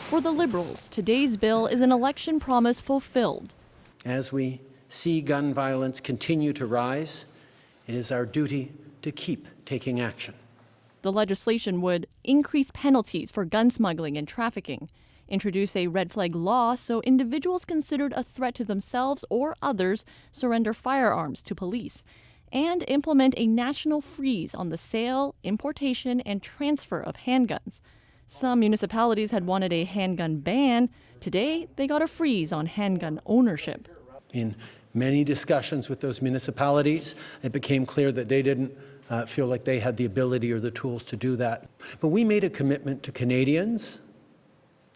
For the Liberals, today's bill is an election promise fulfilled. As we see gun violence continue to rise, it is our duty to keep taking action. The legislation would increase penalties for gun smuggling and trafficking, introduce a red flag law so individuals considered a threat to themselves or others surrender firearms to police, and implement a national freeze on the sale, importation, and transfer of handguns. Some municipalities had wanted a handgun ban. Today, they got a freeze on handgun ownership. In many discussions with those municipalities, it became clear that they didn't feel like they had the ability or the tools to do that. But we made a commitment to Canadians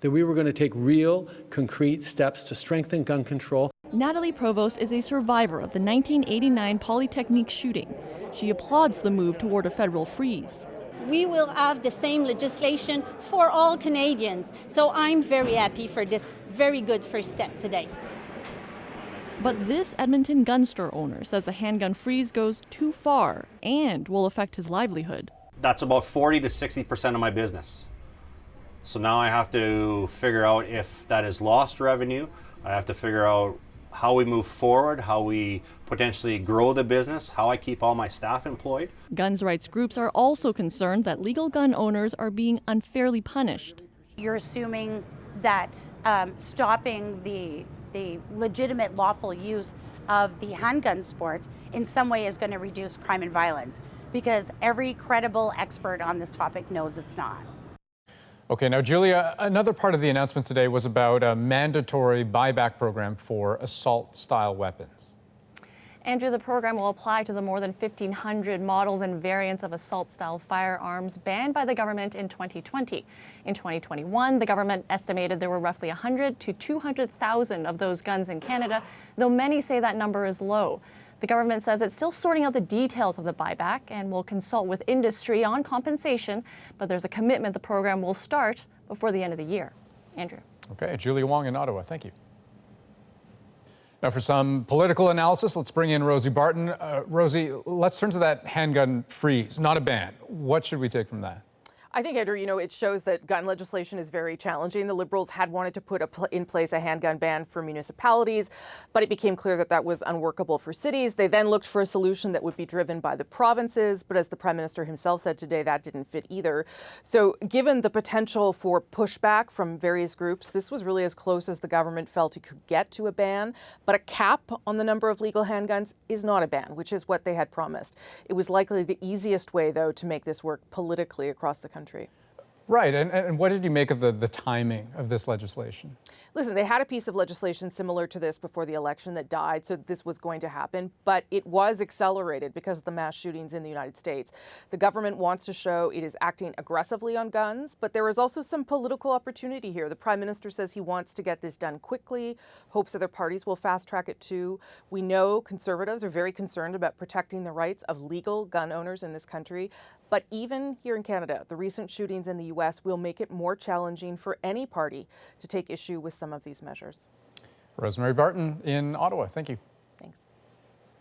that we were going to take real, concrete steps to strengthen gun control. Natalie Provost is a survivor of the 1989 Polytechnique shooting. She applauds the move toward a federal freeze. We will have the same legislation for all Canadians. So I'm very happy for this very good first step today. But this Edmonton gun store owner says the handgun freeze goes too far and will affect his livelihood. That's about 40 to 60% of my business. So now I have to figure out if that is lost revenue. I have to figure out how we move forward, how we potentially grow the business, how I keep all my staff employed. Guns rights groups are also concerned that legal gun owners are being unfairly punished. You're assuming that stopping the legitimate lawful use of the handgun sports in some way is going to reduce crime and violence, because every credible expert on this topic knows it's not. Okay, now Julia, another part of the announcement today was about a mandatory buyback program for assault-style weapons. Andrew, the program will apply to the more than 1,500 models and variants of assault-style firearms banned by the government in 2020. In 2021, the government estimated there were roughly 100 to 200,000 of those guns in Canada, though many say that number is low. The government says it's still sorting out the details of the buyback and will consult with industry on compensation, but there's a commitment the program will start before the end of the year. Andrew. Okay, Julia Wong in Ottawa, thank you. Now for some political analysis, let's bring in Rosie Barton. Rosie, let's turn to that handgun freeze, not a ban. What should we take from that? I think, Andrew, it shows that gun legislation is very challenging. The Liberals had wanted to put in place a handgun ban for municipalities, but it became clear that that was unworkable for cities. They then looked for a solution that would be driven by the provinces, but as the Prime Minister himself said today, that didn't fit either. So given the potential for pushback from various groups, this was really as close as the government felt it could get to a ban. But a cap on the number of legal handguns is not a ban, which is what they had promised. It was likely the easiest way, though, to make this work politically across the country. Right, and what did you make of the timing of this legislation? Listen, they had a piece of legislation similar to this before the election that died, so this was going to happen, but it was accelerated because of the mass shootings in the United States. The government wants to show it is acting aggressively on guns, but there is also some political opportunity here. The Prime Minister says he wants to get this done quickly, hopes other parties will fast track it too. We know Conservatives are very concerned about protecting the rights of legal gun owners in this country, but even here in Canada, the recent shootings in the U.S. will make it more challenging for any party to take issue with some of these measures. Rosemary Barton in Ottawa, thank you.